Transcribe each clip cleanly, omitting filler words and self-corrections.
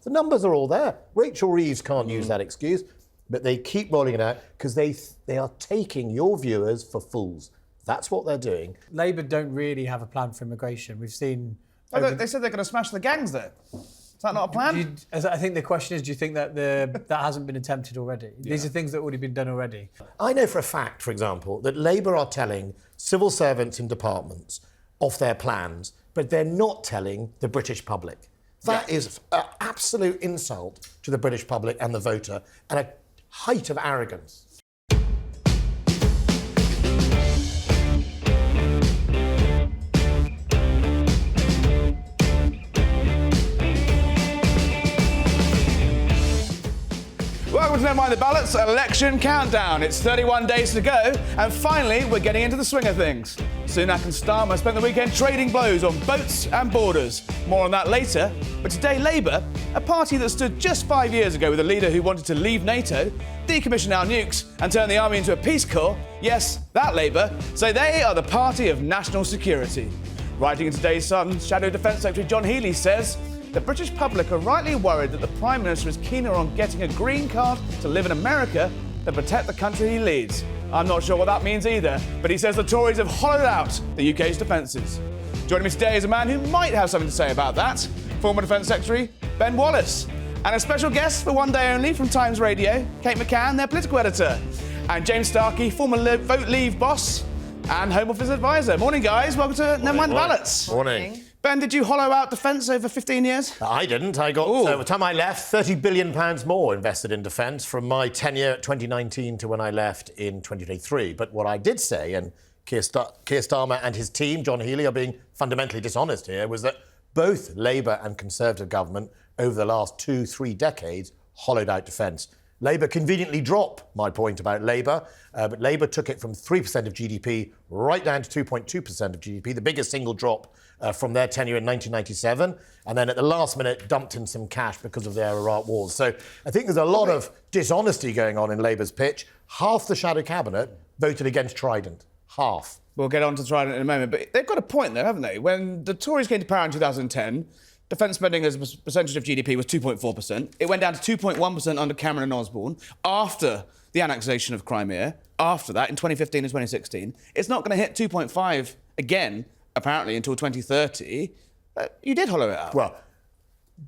The numbers are all there. Rachel Reeves can't use that excuse, but they keep rolling it out because they are taking your viewers for fools. That's what they're doing. Labour don't really have a plan for immigration. We've seen... They said they're going to smash the gangs, though. Is that not a plan? I think the question is, do you think that that hasn't been attempted already? These are things that have already been done already. I know for a fact, for example, that Labour are telling civil servants in departments off their plans, but they're not telling the British public. That is an absolute insult to the British public and the voter, and a height of arrogance. Welcome to Never Mind the Ballots, election countdown. It's 31 days to go, and finally we're getting into the swing of things. Sunak and Starmer spent the weekend trading blows on boats and borders. More on that later. But today Labour, a party that stood just 5 years ago with a leader who wanted to leave NATO, decommission our nukes and turn the army into a peace corps, yes, that Labour, say they are the party of national security. Writing in today's Sun, Shadow Defence Secretary John Healey says, the British public are rightly worried that the Prime Minister is keener on getting a green card to live in America than protect the country he leads. I'm not sure what that means either, but he says the Tories have hollowed out the UK's defences. Joining me today is a man who might have something to say about that, former Defence Secretary Ben Wallace, and a special guest for one day only from Times Radio, Kate McCann, their political editor, and James Starkey, former Vote Leave boss and Home Office advisor. Morning, guys. Welcome to Never Mind the Ballots. Morning. Ben, did you hollow out defence over 15 years? I didn't. I got, by the time I left, £30 billion more invested in defence from my tenure at 2019 to when I left in 2023. But what I did say, and Keir Starmer and his team, John Healey, are being fundamentally dishonest here, was that both Labour and Conservative government over the last 2-3 decades hollowed out defence. Labour conveniently dropped my point about Labour, but Labour took it from 3% of GDP right down to 2.2% of GDP, the biggest single drop from their tenure in 1997, and then at the last minute dumped in some cash because of their Iraq wars. So I think there's a lot of dishonesty going on in Labour's pitch. Half the shadow cabinet voted against Trident. Half. We'll get on to Trident in a moment, but they've got a point there, haven't they? When the Tories came to power in 2010, defence spending as a percentage of GDP was 2.4%. It went down to 2.1% under Cameron and Osborne after the annexation of Crimea. After that, in 2015 and 2016, it's not going to hit 2.5 again, apparently, until 2030. You did hollow it out. Well,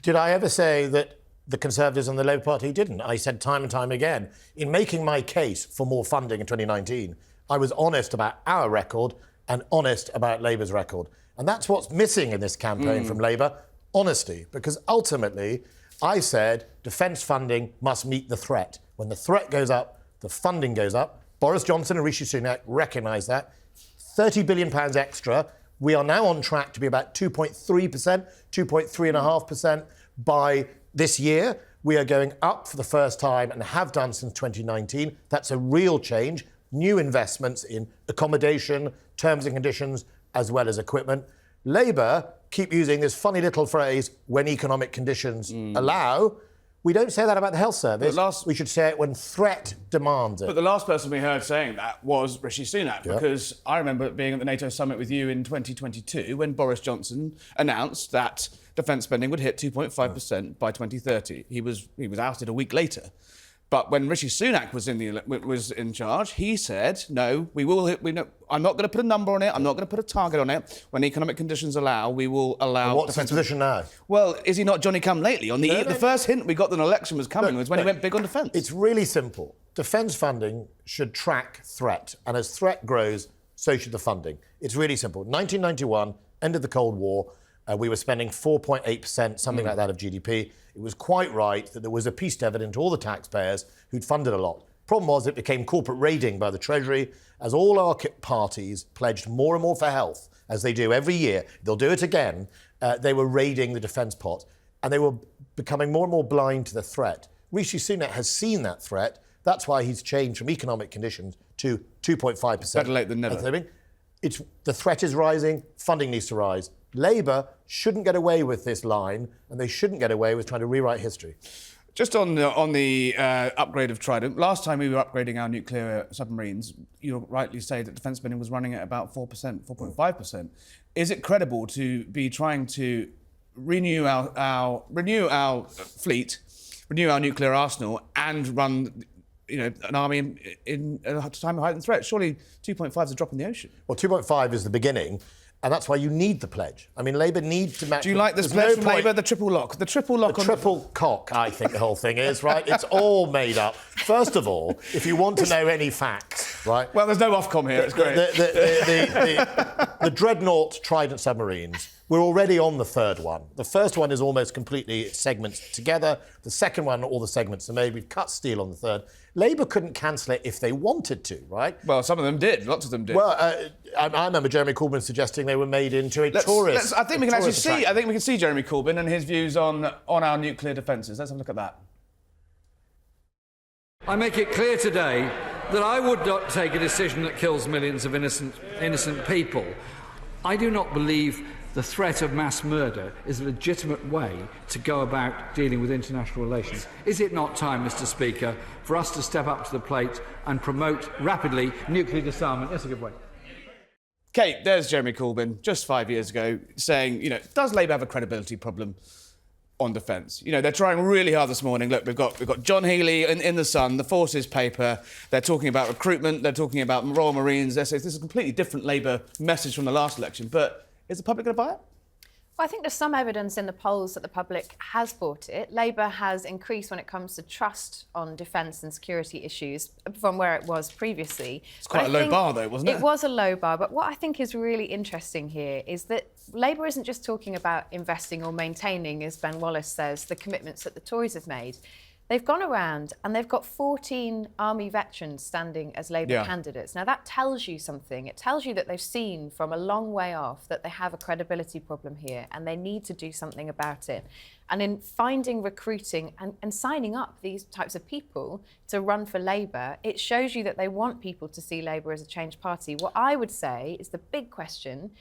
did I ever say that the Conservatives and the Labour Party didn't? I said time and time again, in making my case for more funding in 2019, I was honest about our record and honest about Labour's record. And that's what's missing in this campaign from Labour, honesty. Because ultimately, I said defence funding must meet the threat. When the threat goes up, the funding goes up. Boris Johnson and Rishi Sunak recognise that. £30 billion extra. We are now on track to be about 2.3%, 2.3.5% by this year. We are going up for the first time and have done since 2019. That's a real change. New investments in accommodation, terms and conditions, as well as equipment. Labour keep using this funny little phrase, when economic conditions allow. We don't say that about the health service. We should say it when threat demands it. But the last person we heard saying that was Rishi Sunak, because I remember being at the NATO summit with you in 2022 when Boris Johnson announced that defence spending would hit 2.5% by 2030. He was ousted a week later. But when Rishi Sunak was in charge, he said, no, we will hit... I'm not going to put a number on it. I'm not going to put a target on it. When economic conditions allow, we will allow... What's his position now? Well, is he not Johnny-come-lately? The first hint we got that an election was coming was when he went big on defence. It's really simple. Defence funding should track threat. And as threat grows, so should the funding. It's really simple. 1991, end of the Cold War, we were spending 4.8%, something like that, of GDP. It was quite right that there was a peace dividend to all the taxpayers who'd funded a lot. Problem was it became corporate raiding by the Treasury as all our parties pledged more and more for health, as they do every year. They'll do it again. They were raiding the defence pot and they were becoming more and more blind to the threat. Rishi Sunak has seen that threat. That's why he's changed from economic conditions to 2.5%. Better late than never. The threat is rising, funding needs to rise. Labour shouldn't get away with this line, and they shouldn't get away with trying to rewrite history. Just on the upgrade of Trident, last time we were upgrading our nuclear submarines, you rightly say that defence spending was running at about 4%, 4.5%. Is it credible to be trying to renew our fleet, renew our nuclear arsenal, and run, an army in a time of heightened threat. Surely 2.5 is a drop in the ocean. Well, 2.5 is the beginning, and that's why you need the pledge. I mean, Labour need to match... Do you like this pledge from Labour? The triple lock. The triple lock. The triple cock, I think the whole thing is, right? It's all made up. First of all, if you want to know any facts, right? Well, there's no Ofcom here. It's great. The dreadnought Trident submarines, we're already on the third one. The first one is almost completely segments together. The second one, all the segments are made. We've cut steel on the third. Labour couldn't cancel it if they wanted to, right? Well, some of them did. Lots of them did. Well, I remember Jeremy Corbyn suggesting they were made into a tourist. I think we can actually see. I think we can see Jeremy Corbyn and his views on our nuclear defences. Let's have a look at that. I make it clear today that I would not take a decision that kills millions of innocent people. I do not believe the threat of mass murder is a legitimate way to go about dealing with international relations. Is it not time, Mr. Speaker, for us to step up to the plate and promote rapidly nuclear disarmament? That's a good way. Kate, there's Jeremy Corbyn, just 5 years ago, saying, does Labour have a credibility problem on defence? They're trying really hard this morning. Look, we've got John Healey in The Sun, the Forces paper. They're talking about recruitment. They're talking about Royal Marines. This is a completely different Labour message from the last election. But is the public going to buy it? Well, I think there's some evidence in the polls that the public has bought it. Labour has increased when it comes to trust on defence and security issues from where it was previously. It's quite a low bar, though, wasn't it? It was a low bar, but what I think is really interesting here is that Labour isn't just talking about investing or maintaining, as Ben Wallace says, the commitments that the Tories have made. They've gone around and they've got 14 army veterans standing as Labour candidates. Now, that tells you something. It tells you that they've seen from a long way off that they have a credibility problem here and they need to do something about it. And in finding, recruiting and signing up these types of people to run for Labour, it shows you that they want people to see Labour as a change party. What I would say is the big question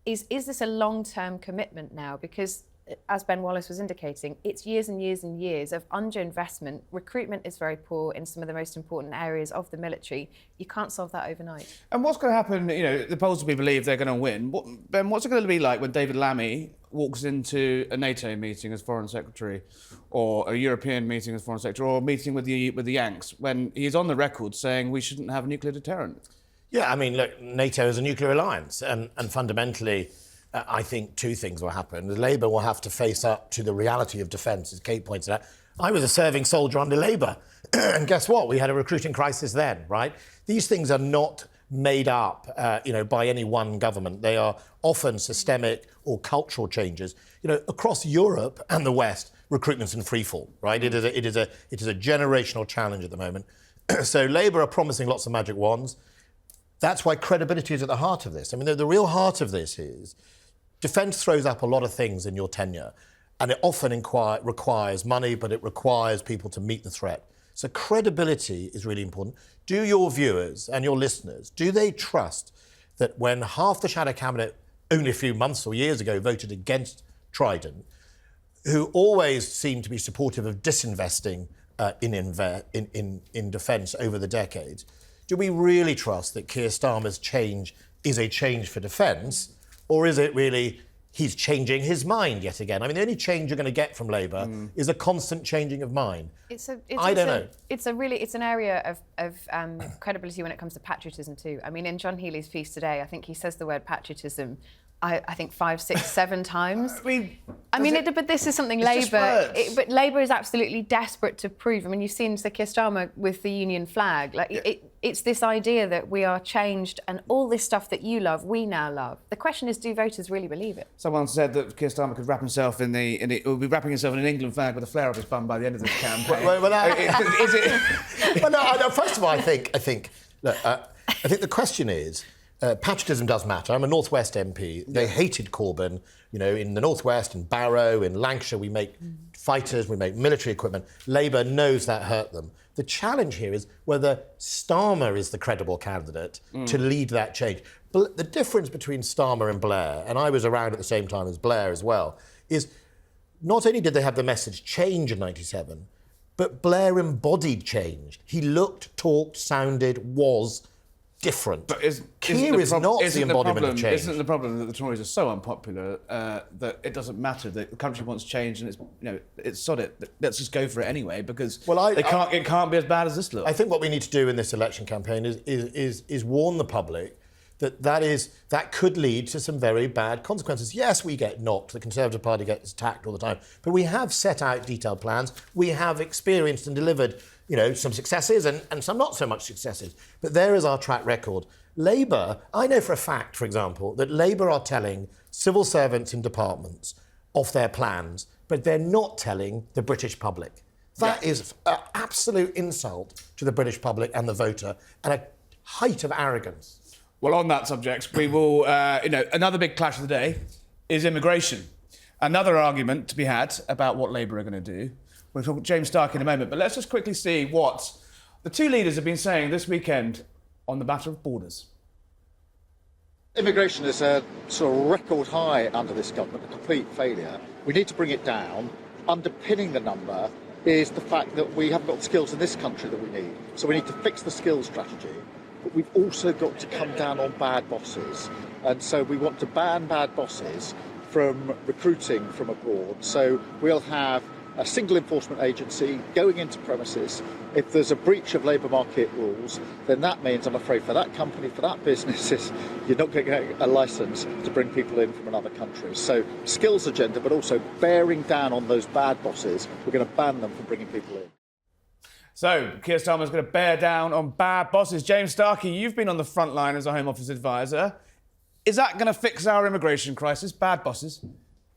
is this a long-term commitment now? Because as Ben Wallace was indicating, it's years and years and years of underinvestment. Recruitment is very poor in some of the most important areas of the military. You can't solve that overnight. And what's going to happen, the polls we believe they're going to win. Ben, what's it going to be like when David Lammy walks into a NATO meeting as Foreign Secretary or a European meeting as Foreign Secretary or a meeting with the Yanks when he's on the record saying we shouldn't have a nuclear deterrent? Yeah, I mean, look, NATO is a nuclear alliance and fundamentally... I think two things will happen. Labour will have to face up to the reality of defence, as Kate pointed out. I was a serving soldier under Labour, and guess what? We had a recruiting crisis then, right? These things are not made up, by any one government. They are often systemic or cultural changes. Across Europe and the West, recruitment's in freefall, right? It is a generational challenge at the moment. So Labour are promising lots of magic wands. That's why credibility is at the heart of this. I mean, the real heart of this is defence throws up a lot of things in your tenure, and it often requires money, but it requires people to meet the threat. So credibility is really important. Do your viewers and your listeners, do they trust that when half the Shadow Cabinet only a few months or years ago voted against Trident, who always seemed to be supportive of disinvesting in defence over the decades, do we really trust that Keir Starmer's change is a change for defence, or is it really he's changing his mind yet again? I mean, the only change you're going to get from Labour is a constant changing of mind. I don't know. It's an area of credibility when it comes to patriotism too. I mean, in John Healey's piece today, I think he says the word patriotism I think 5, 6, 7 times. But this is something Labour... But Labour is absolutely desperate to prove. I mean, you've seen Sir Keir Starmer with the Union flag. It's this idea that we are changed and all this stuff that you love, we now love. The question is, do voters really believe it? Someone said that Keir Starmer could wrap himself will be wrapping himself in an England flag with a flare up his bum by the end of this campaign. Is it? Well, no, first of all, I think the question is, patriotism does matter. I'm a North West MP. They hated Corbyn. In the North West, in Barrow, in Lancashire, we make fighters, we make military equipment. Labour knows that hurt them. The challenge here is whether Starmer is the credible candidate to lead that change. But the difference between Starmer and Blair, and I was around at the same time as Blair as well, is not only did they have the message change in 97, but Blair embodied change. He looked, talked, sounded, was different. But Keir is not the embodiment of change. Isn't the problem that the Tories are so unpopular that it doesn't matter that the country wants change and it's sod it. Let's just go for it anyway because it can't be as bad as this looks. I think what we need to do in this election campaign is warn the public that could lead to some very bad consequences. Yes, we get knocked. The Conservative Party gets attacked all the time, but we have set out detailed plans. We have experienced and delivered, some successes and some not so much successes. But there is our track record. Labour, I know for a fact, for example, that Labour are telling civil servants in departments of their plans, but they're not telling the British public. That is an absolute insult to the British public and the voter, and a height of arrogance. Well, on that subject, we will, another big clash of the day is immigration. Another argument to be had about what Labour are going to do. We'll talk to James Stark in a moment, but let's just quickly see what the two leaders have been saying this weekend on the matter of borders. Immigration is a sort of record high under this government, a complete failure. We need to bring it down. Underpinning the number is the fact that we haven't got the skills in this country that we need. So we need to fix the skills strategy. But we've also got to come down on bad bosses. And so we want to ban bad bosses from recruiting from abroad. So we'll have a single enforcement agency going into premises. If there's a breach of labour market rules, then that means, I'm afraid, for that company, for that business, you're not going to get a licence to bring people in from another country. So skills agenda, but also bearing down on those bad bosses. We're going to ban them from bringing people in. So, Keir Starmer's going to bear down on bad bosses. James Starkey, you've been on the front line as a Home Office advisor. Is that going to fix our immigration crisis? Bad bosses?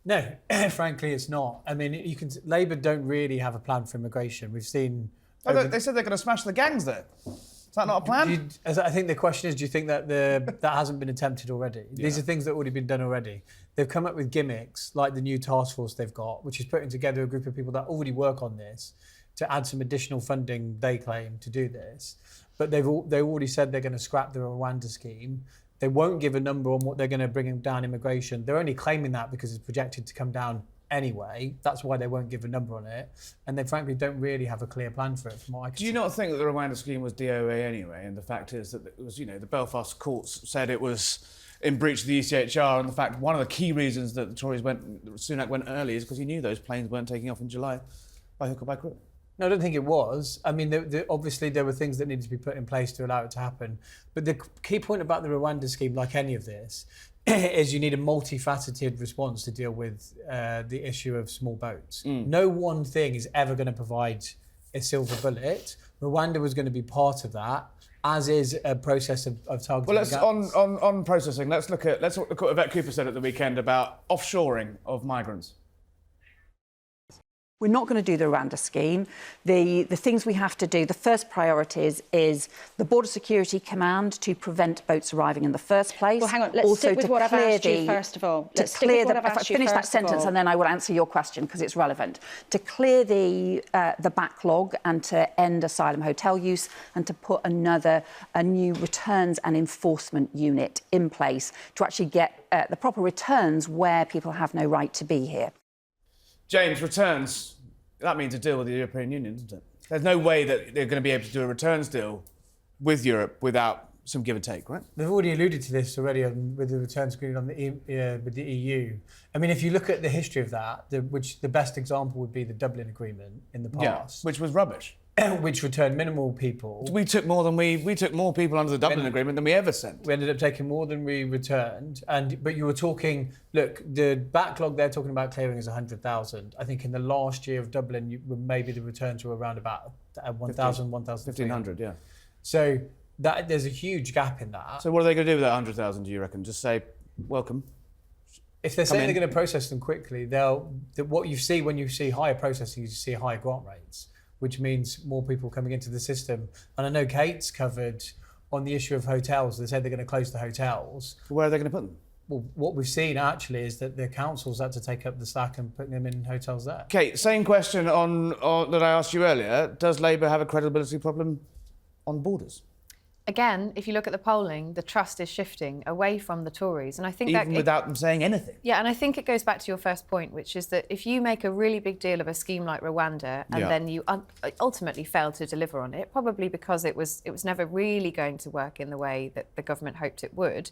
No, frankly, it's not. I mean, Labour don't really have a plan for immigration. We've seen... They said they're going to smash the gangs there. Is that not a plan? I think the question is, do you think that that hasn't been attempted already? Yeah. These are things that have already been done already. They've come up with gimmicks, like the new task force they've got, which is putting together a group of people that already work on this to add some additional funding, they claim, to do this. But they've already said they're going to scrap the Rwanda scheme. They won't give a number on what they're going to bring down immigration. They're only claiming that because it's projected to come down anyway. That's why they won't give a number on it. And they frankly don't really have a clear plan for it, from what I can see. Do you not think that the Rwanda scheme was DOA anyway? And the fact is that it was, the Belfast courts said it was in breach of the ECHR. And the fact, one of the key reasons that the Tories Sunak went early is because he knew those planes weren't taking off in July by hook or by crook. No, I don't think it was. I mean, obviously there were things that needed to be put in place to allow it to happen. But the key point about the Rwanda scheme, like any of this, is you need a multifaceted response to deal with the issue of small boats. No one thing is ever going to provide a silver bullet. Rwanda was going to be part of that, as is a process of targeting. Well, on processing, let's look at what Yvette Cooper said at the weekend about offshoring of migrants. We're not going to do the Rwanda scheme. The things we have to do, the first priorities is the Border Security Command to prevent boats arriving in the first place. Well, hang on, let's stick with what I've asked you first of all. If I finish that sentence and then I will answer your question because it's relevant. To clear the backlog and to end asylum hotel use and to put a new returns and enforcement unit in place to actually get the proper returns where people have no right to be here. James, returns, that means a deal with the European Union, doesn't it? There's no way that they're going to be able to do a returns deal with Europe without some give and take, right? They've already alluded to this already with the returns agreement with the EU. I mean, if you look at the history of that, the best example would be the Dublin Agreement in the past. Yeah, which was rubbish. Which returned minimal people. We took more people under the Dublin Agreement than we ever sent. We ended up taking more than we returned. But you were talking, look, the backlog they're talking about clearing is 100,000. I think in the last year of Dublin, maybe the returns were around about 1,000, 1,500. Yeah. So there's a huge gap in that. So what are they going to do with that 100,000, do you reckon? Just say, welcome. If they're saying they're going to process them quickly, what you see when you see higher processing, you see higher grant rates, which means more people coming into the system. And I know Kate's covered on the issue of hotels. They said they're going to close the hotels. Where are they going to put them? Well, what we've seen actually is that the councils had to take up the slack and put them in hotels there. Kate, same question on that I asked you earlier. Does Labour have a credibility problem on borders? again, if you look at the polling, the trust is shifting away from the Tories. And I think even without them saying anything. Yeah, and I think it goes back to your first point, which is that if you make a really big deal of a scheme like Rwanda and then you ultimately fail to deliver on it, probably because it was never really going to work in the way that the government hoped it would,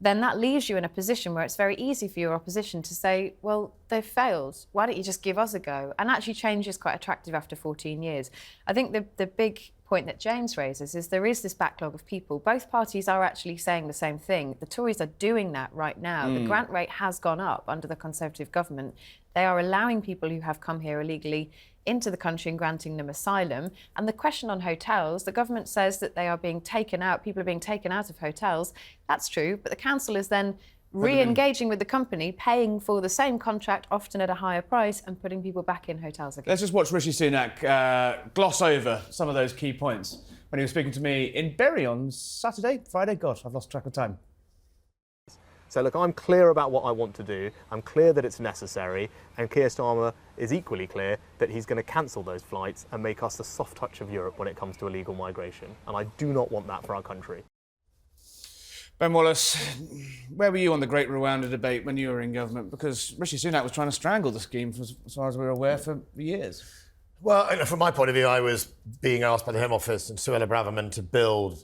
then that leaves you in a position where it's very easy for your opposition to say, well, they've failed. Why don't you just give us a go? And actually change is quite attractive after 14 years. I think the big point that James raises is there is this backlog of people. Both parties are actually saying the same thing. The Tories are doing that right now. The grant rate has gone up under the Conservative government. They are allowing people who have come here illegally into the country and granting them asylum. And the question on hotels, the government says that they are being taken out, people are being taken out of hotels. That's true, but the council is then re-engaging with the company, paying for the same contract, often at a higher price, and putting people back in hotels again. Let's just watch Rishi Sunak gloss over some of those key points when he was speaking to me in Bury on Friday? God, I've lost track of time. So look, I'm clear about what I want to do. I'm clear that it's necessary, and Keir Starmer is equally clear that he's going to cancel those flights and make us the soft touch of Europe when it comes to illegal migration. And I do not want that for our country. Ben Wallace, where were you on the Great Rwanda debate when you were in government? Because Rishi Sunak was trying to strangle the scheme, as far as we're aware, for years. Well, from my point of view, I was being asked by the Home Office and Suella Braverman to build,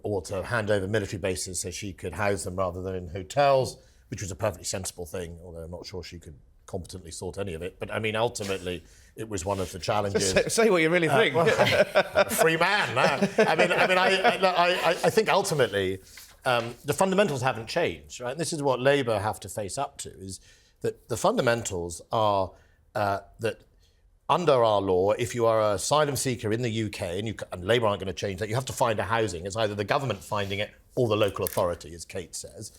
or to hand over military bases so she could house them rather than in hotels, which was a perfectly sensible thing, although I'm not sure she could competently sort any of it. But I mean, ultimately, it was one of the challenges. Say what you really think. I'm a free man. No. I think ultimately the fundamentals haven't changed, right? And this is what Labour have to face up to: is that the fundamentals are that. Under our law, if you are an asylum seeker in the UK, and Labour aren't going to change that, you have to find a housing. It's either the government finding it or the local authority, as Kate says.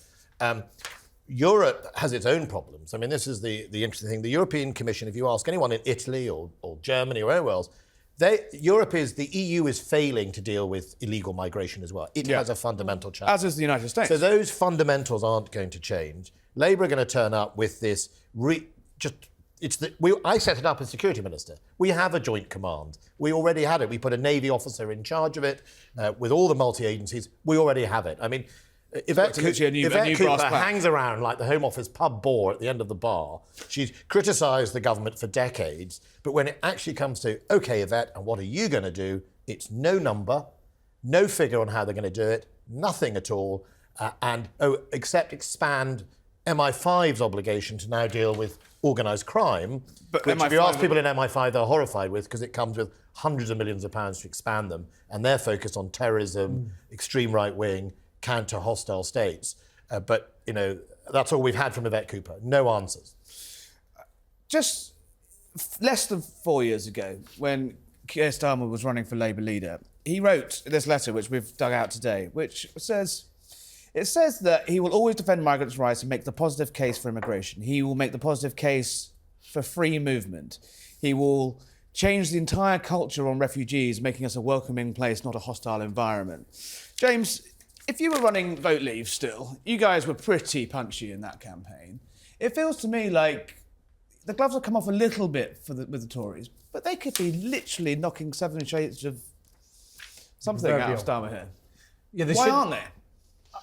Europe has its own problems. I mean, this is the interesting thing. The European Commission, if you ask anyone in Italy or Germany or anywhere else, the EU is failing to deal with illegal migration as well. It has a fundamental challenge. As is the United States. So those fundamentals aren't going to change. Labour are going to turn up with this I set it up as security minister. We have a joint command. We already had it. We put a Navy officer in charge of it with all the multi-agencies. We already have it. I mean, Yvette Cooper hangs around like the Home Office pub bore at the end of the bar. She's criticised the government for decades, but when it actually comes to, OK, Yvette, and what are you going to do? It's no number, no figure on how they're going to do it, nothing at all, except expand MI5's obligation to now deal with organised crime, which if you ask people in MI5, they're horrified with because it comes with hundreds of millions of pounds to expand them, and they're focused on terrorism, extreme right-wing, counter-hostile states. But, that's all we've had from Yvette Cooper. No answers. Just less than 4 years ago, when Keir Starmer was running for Labour leader, he wrote this letter, which we've dug out today, which says... It says that he will always defend migrants' rights and make the positive case for immigration. He will make the positive case for free movement. He will change the entire culture on refugees, making us a welcoming place, not a hostile environment. James, if you were running Vote Leave still, you guys were pretty punchy in that campaign. It feels to me like the gloves have come off a little bit with the Tories, but they could be literally knocking 7 shades of something out of Starmer here. Yeah, why aren't they?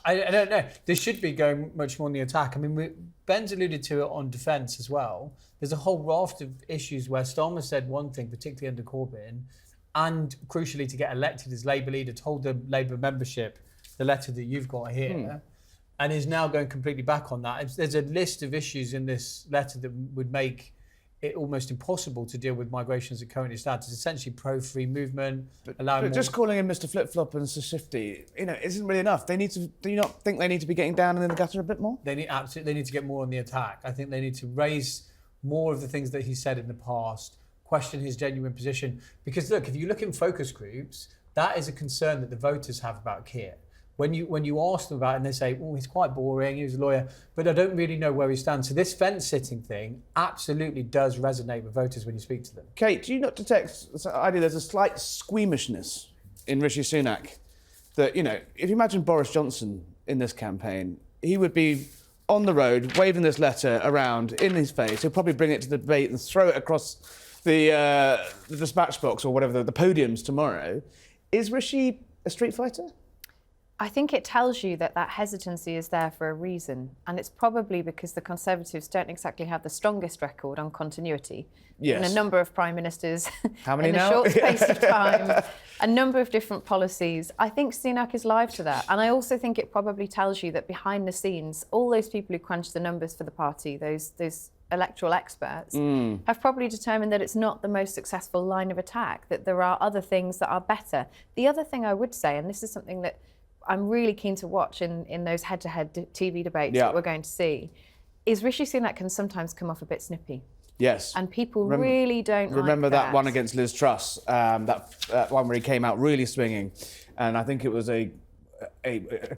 I don't know. They should be going much more on the attack. I mean, Ben's alluded to it on defence as well. There's a whole raft of issues where Starmer said one thing, particularly under Corbyn, and crucially to get elected as Labour leader, told the Labour membership the letter that you've got here, and is now going completely back on that. There's a list of issues in this letter that would make it almost impossible to deal with migration as it currently stands. It's essentially pro-free movement, allowing but just calling him Mr. Flip-Flop and Sir Shifty, isn't really enough. They need to. Do you not think they need to be getting down in the gutter a bit more? They need to get more on the attack. I think they need to raise more of the things that he said in the past, question his genuine position. Because look, if you look in focus groups, that is a concern that the voters have about Keir. When you ask them about it and they say, oh, he's quite boring, he was a lawyer, but I don't really know where he stands. So this fence-sitting thing absolutely does resonate with voters when you speak to them. Kate, do you not detect the idea there's a slight squeamishness in Rishi Sunak? That, if you imagine Boris Johnson in this campaign, he would be on the road waving this letter around in his face. He'll probably bring it to the debate and throw it across the dispatch box or whatever, the podiums tomorrow. Is Rishi a street fighter? I think it tells you that that hesitancy is there for a reason. And it's probably because the Conservatives don't exactly have the strongest record on continuity. Yes. In a number of prime ministers How many in now? a short space of time, a number of different policies. I think Sunak is live to that. And I also think it probably tells you that behind the scenes, all those people who crunch the numbers for the party, those electoral experts, have probably determined that it's not the most successful line of attack, that there are other things that are better. The other thing I would say, and this is something that I'm really keen to watch in those head-to-head TV debates that we're going to see, is Rishi Sunak can sometimes come off a bit snippy. Yes. And people really don't remember like that one against Liz Truss, that one where he came out really swinging, and I think it was a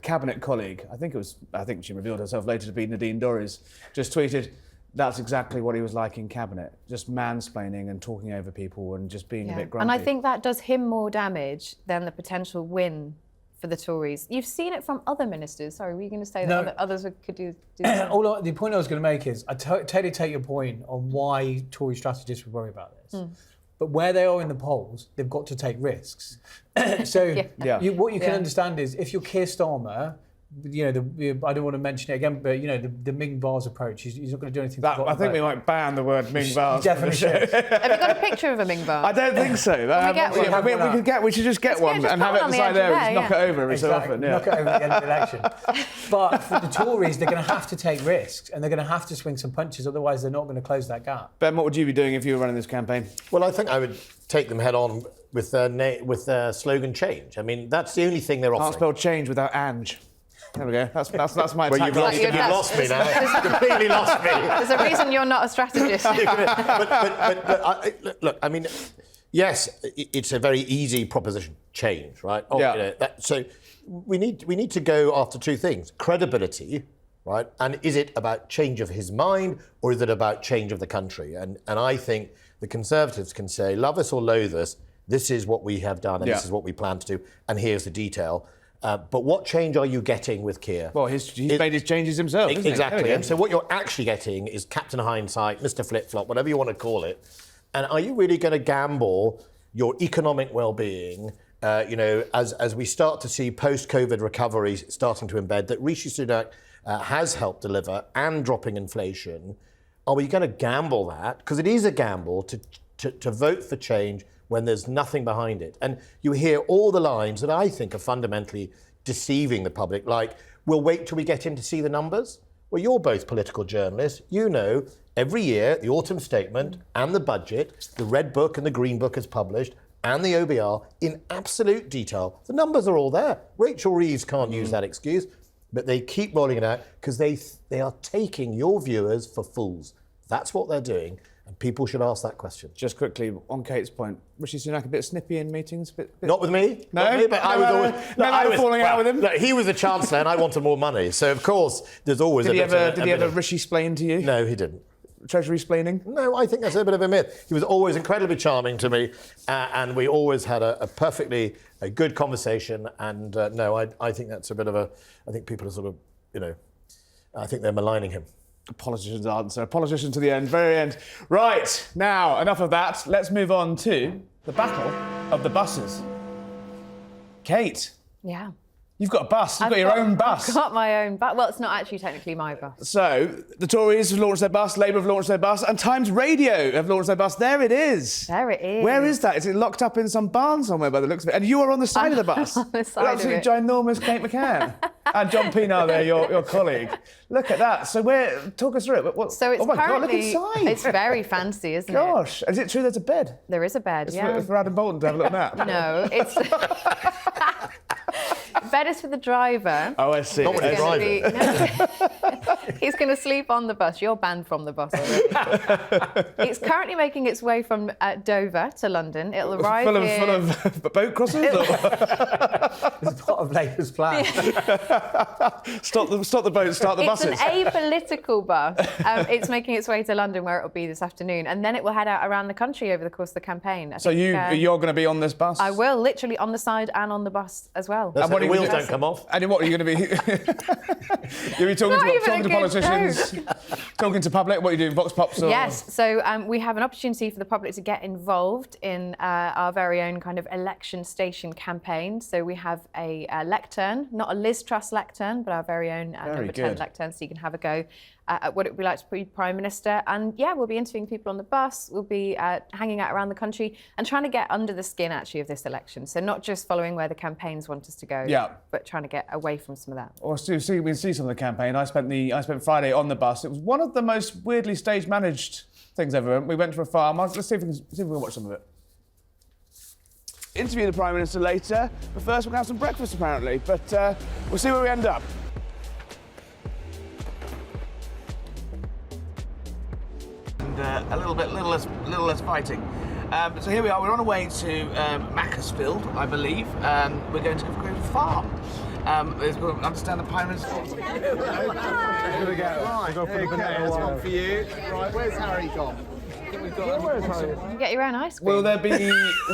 cabinet colleague. I think she revealed herself later to be Nadine Dorries. Just tweeted, "That's exactly what he was like in cabinet, just mansplaining and talking over people and just being a bit grumpy." And I think that does him more damage than the potential win for the Tories. You've seen it from other ministers. Sorry, were you going to say that others could do this? The point I was going to make is, I totally take your point on why Tory strategists would worry about this. But where they are in the polls, they've got to take risks. So what you can understand is, if you're Keir Starmer, I don't want to mention it again, but the Ming Vase approach, he's not going to do anything. I think we might ban the word Ming Vase. Definitely should. Have you got a picture of a Ming Vase? I don't think so. We should just get one and have it beside there and just knock it over every so often. Knock it over at the end of the election. But for the Tories, they're going to have to take risks and they're going to have to swing some punches, otherwise they're not going to close that gap. Ben, what would you be doing if you were running this campaign? Well, I think I would take them head on with their slogan change. I mean, that's the only thing they're offering. Can't spell change without Ange. There we go. That's my well, attack. you've lost me now. Completely lost me. There's a reason you're not a strategist. Look, I mean, yes, it's a very easy proposition, change, right? So we need to go after two things: credibility, right? And is it about change of his mind, or is it about change of the country? And I think the Conservatives can say, love us or loathe us, this is what we have done, and this is what we plan to do, and here's the detail. But what change are you getting with Keir? Well, he's made his changes himself. Exactly. And so what you're actually getting is Captain Hindsight, Mr. Flip-Flop, whatever you want to call it. And are you really going to gamble your economic well-being, as we start to see post-COVID recovery starting to embed that Rishi Sunak has helped deliver and dropping inflation? Are we going to gamble that? Because it is a gamble to vote for change when there's nothing behind it. And you hear all the lines that I think are fundamentally deceiving the public, like, we'll wait till we get in to see the numbers. Well, you're both political journalists. You know, every year, the autumn statement and the budget, the red book and the green book is published, and the OBR in absolute detail. The numbers are all there. Rachel Reeves can't use that excuse, but they keep rolling it out because they are taking your viewers for fools. That's what they're doing. And people should ask that question. Just quickly, on Kate's point, Rishi Sunak a bit snippy in meetings? Not with me. No? Not me, but I was falling out with him? Look, he was the Chancellor and I wanted more money. So, of course, there's always Did he ever Rishi-splain to you? No, he didn't. Treasury-splaining? No, I think that's a bit of a myth. He was always incredibly charming to me, and we always had a perfectly good conversation. And I think that's a bit of a... I think people are sort of, I think they're maligning him. A politician's answer. Politician to the end, very end. Right, now, enough of that. Let's move on to the battle of the buses. Kate. Yeah. You've got a bus. You've got your own bus. I've got my own bus. Well, it's not actually technically my bus. So, the Tories have launched their bus, Labour have launched their bus, and Times Radio have launched their bus. There it is. There it is. Where is that? Is it locked up in some barn somewhere by the looks of it? And you are on the side of the bus. On the side of it. Ginormous Kate McCann. And John Pienaar there, your colleague. Look at that. So talk us through it. So it's oh my God, look currently... inside. It's very fancy, isn't it? Gosh. Is it true there's a bed? There is a bed, It's for Adam Bolton to have a little nap. No, it's... Bed is for the driver. Oh, I see. Not when you're driving. He's going to sleep on the bus. You're banned from the bus already. It's currently making its way from Dover to London. It'll arrive full of boat crossers? It's part of Labour's plan. Stop the boats, start the buses. It's an apolitical bus. It's making its way to London, where it'll be this afternoon. And then it will head out around the country over the course of the campaign. So you're going to be on this bus? I will, literally on the side and on the bus as well. The wheels don't come off. And what are you going to be... You'll be talking to politicians, Talking to public, what are you doing, Vox Pops? Or... Yes, so we have an opportunity for the public to get involved in our very own kind of election station campaign. So we have a lectern, not a Liz Truss lectern, but our very own number 10 lectern, so you can have a go at what it would be like to be Prime Minister. And yeah, we'll be interviewing people on the bus, we'll be hanging out around the country and trying to get under the skin, actually, of this election. So not just following where the campaigns want us to go, but trying to get away from some of that. Or we can see some of the campaign. I spent Friday on the bus. It was one of the most weirdly stage-managed things ever. We went to a farm. Let's see if we can watch some of it. Interview the Prime Minister later, but first we're going to have some breakfast, apparently. But we'll see where we end up. And a little less fighting. So here we are. We're on our way to Macclesfield, I believe. We're going to go to a farm. We'll understand the Prime Minister. Here we go. Right, we'll go for the bananas. One for you. Right, where's Harry gone? You get your own ice cream.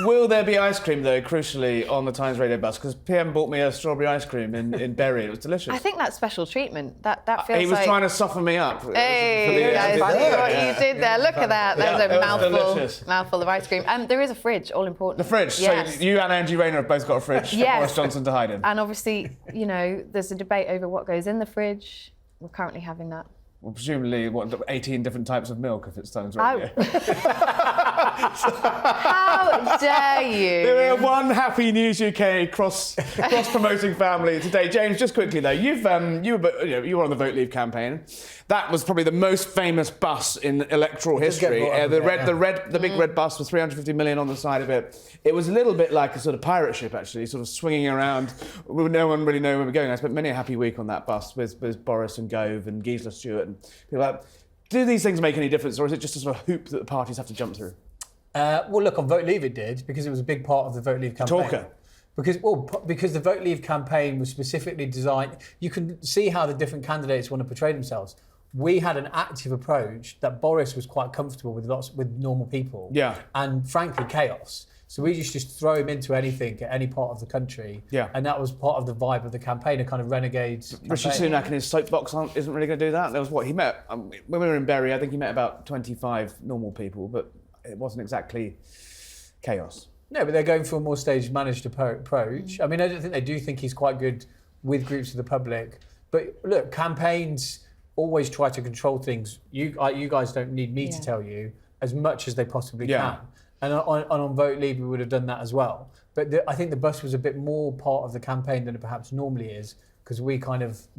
Will there be ice cream though? Crucially, on the Times Radio bus, because PM bought me a strawberry ice cream in Bury. It was delicious. I think that's special treatment. That feels like... He was trying to soften me up. Hey, guys, see what you did there. Look at that. There's a mouthful of ice cream. There is a fridge, all important. The fridge. Yes. So you and Angie Rayner have both got a fridge. Yes. Boris Johnson to hide in. And obviously, you know, there's a debate over what goes in the fridge. We're currently having that. Well, presumably, 18 different types of milk if it's Times Radio. How dare you? We're one happy News UK cross-promoting family today. James, just quickly though, you were on the Vote Leave campaign. That was probably the most famous bus in electoral history. The big red bus with 350 million on the side of it. It was a little bit like a sort of pirate ship, actually, sort of swinging around. No one really knew where we were going. I spent many a happy week on that bus with Boris and Gove and Gisela Stewart and people like that. Do these things make any difference, or is it just a sort of hoop that the parties have to jump through? Well, look, on Vote Leave it did, because it was a big part of the Vote Leave campaign. Talker. Because the Vote Leave campaign was specifically designed... You can see how the different candidates want to portray themselves. We had an active approach that Boris was quite comfortable with normal people. Yeah. And frankly, chaos. So we just throw him into anything at any part of the country. Yeah. And that was part of the vibe of the campaign, a kind of renegade campaign. Rishi Sunak in his soapbox isn't really going to do that. There was what he met when we were in Bury. I think he met about 25 normal people, but it wasn't exactly chaos. No, but they're going for a more staged, managed approach. I mean, I don't think they do think he's quite good with groups of the public. But look, campaigns always try to control things. You guys don't need me to tell you, as much as they possibly can. And on Vote Leave, we would have done that as well. But I think the bus was a bit more part of the campaign than it perhaps normally is, because we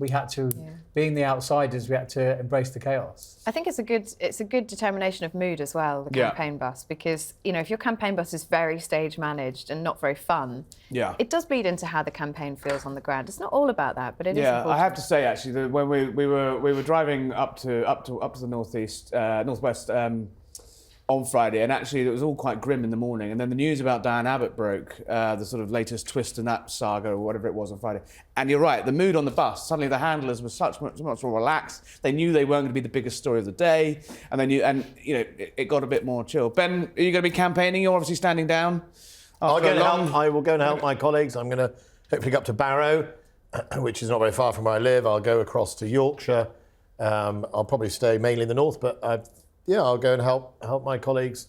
had to, being the outsiders, we had to embrace the chaos. I think it's a good determination of mood as well, the campaign bus, because, you know, if your campaign bus is very stage managed and not very fun, it does bleed into how the campaign feels on the ground. It's not all about that, but it is important. I have to say actually that when we were driving up to the northwest on Friday, and actually it was all quite grim in the morning, and then the news about Diane Abbott broke, the sort of latest twist in that saga or whatever it was on Friday. And you're right, the mood on the bus, suddenly the handlers were much more relaxed. They knew they weren't going to be the biggest story of the day, and they knew, and you know, it got a bit more chill. Ben, are you going to be campaigning? You're obviously standing down. I will go and help my colleagues. I'm going to hopefully go up to Barrow, which is not very far from where I live. I'll go across to Yorkshire. I'll probably stay mainly in the north, but I'll go and help my colleagues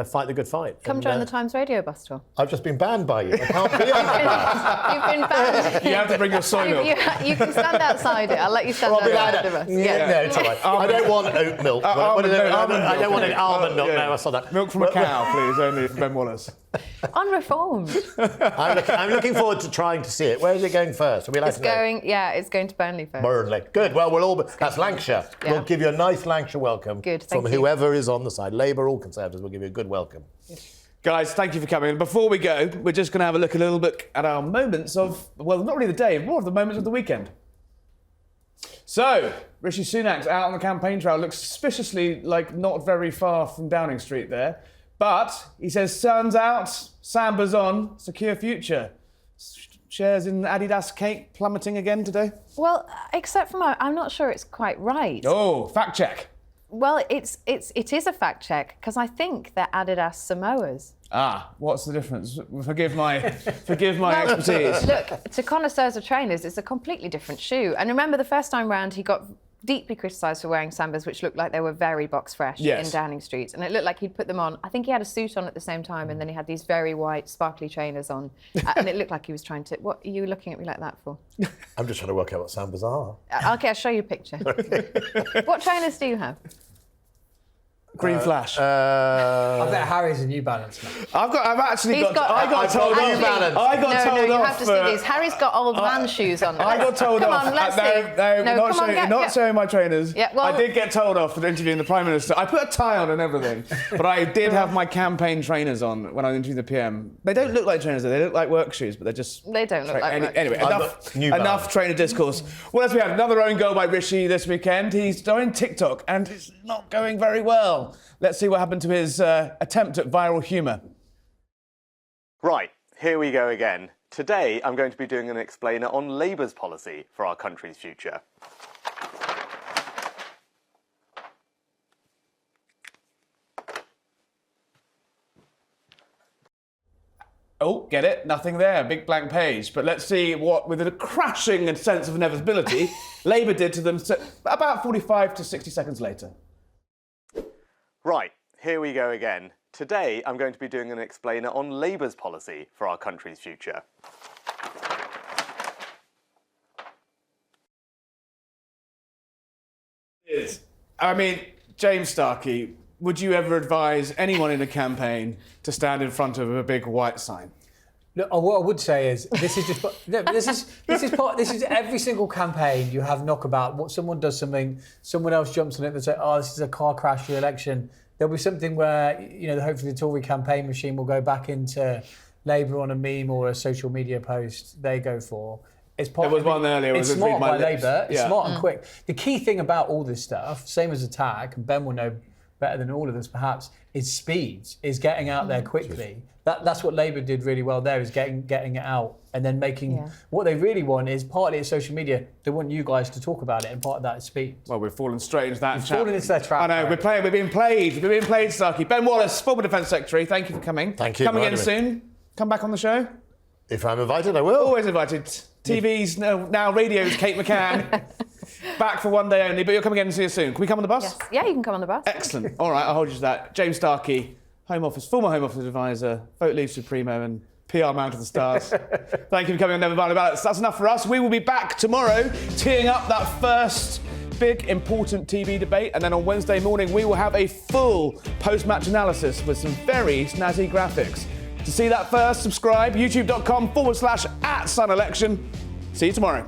fight the good fight. Come join the Times Radio bus tour. I've just been banned by you. I can't be on the bus. You've been banned. You have to bring your soy milk. You can stand outside it. I'll let you stand outside the bus. No, it's all right. I don't want oat milk. I don't want almond milk. No, I saw that. Milk from a cow, please, only from Ben Wallace. Unreformed. I'm looking forward to trying to see it. Where is it going first? Are we allowed to know? It's going to Burnley first. Burnley. Good. Well, we'll all. That's Lancashire. Yeah. We'll give you a nice Lancashire welcome. Good. From whoever is on the side, Labour or Conservatives. We'll give you a good welcome. Guys, thank you for coming. Before we go, we're just going to have a little look at our moments of, well, not really the day, more of the moments of the weekend. So, Rishi Sunak's out on the campaign trail, looks suspiciously like not very far from Downing Street there. But he says, sun's out, Samba's on, secure future. Shares in Adidas cake plummeting again today? Well, except for I'm not sure it's quite right. Oh, fact check. Well, it is a fact check, because I think they're Adidas Samoas. Ah, what's the difference? Forgive my expertise. Look, to connoisseurs of trainers, it's a completely different shoe. And remember, the first time round, he got deeply criticised for wearing Sambas, which looked like they were very box fresh in Downing Street. And it looked like he'd put them on. I think he had a suit on at the same time, and then he had these very white, sparkly trainers on. And it looked like he was trying to... What are you looking at me like that for? I'm just trying to work out what Sambas are. Okay, I'll show you a picture. What trainers do you have? Green Flash. I bet Harry's a New Balance, man. I got told off. I got told you off. have to see these. Harry's got old man shoes on. I got told come off. On, let's see. Not showing my trainers. Yeah, well, I did get told off for interviewing the Prime Minister. I put a tie on and everything, but I did have my campaign trainers on when I interviewed the PM. They don't look like trainers, though. They look like work shoes, but they're just... They don't look like work Anyway, shoes. enough trainer discourse. What else we have? Another own goal by Rishi this weekend. He's doing TikTok, and it's not going very well. Let's see what happened to his attempt at viral humour. Right, here we go again. Today, I'm going to be doing an explainer on Labour's policy for our country's future. Oh, get it? Nothing there. Big blank page. But let's see what, with a crashing sense of inevitability, Labour did to them about 45 to 60 seconds later. Right, here we go again. Today, I'm going to be doing an explainer on Labour's policy for our country's future. I mean, James Starkey, would you ever advise anyone in a campaign to stand in front of a big white sign? Look, what I would say is this is just this is every single campaign you have knockabout. What someone does something, someone else jumps on it and say, "Oh, this is a car crash re-election." There'll be something where hopefully the Tory campaign machine will go back into Labour on a meme or a social media post they go for. It's part there was one earlier. It's smart by Labour. It's smart and quick. The key thing about all this stuff, same as attack, and Ben will know better than all of us perhaps, is speed, is getting out there quickly. That's what Labour did really well there, is getting it out and then making... What they really want is, partly it's social media, they want you guys to talk about it, and part of that is speed. Well, we've fallen straight into that. We've fallen into their trap. I know, we're being played, Starkey. Ben Wallace, former Defence Secretary, thank you for coming. Thank you. Coming in soon. Come back on the show. If I'm invited, I will. Always invited. TV's now radio's Kate McCann. Back for one day only, but you're coming in and see us soon. Can we come on the bus? Yes. Yeah, you can come on the bus. Excellent. All right, I'll hold you to that. James Starkey, former Home Office advisor, Vote Leave Supremo, and PR man to the stars. Thank you for coming on Never Mind the Ballots. That's enough for us. We will be back tomorrow, teeing up that first big, important TV debate, and then on Wednesday morning we will have a full post-match analysis with some very snazzy graphics. To see that first, subscribe, youtube.com/@sunelection. See you tomorrow.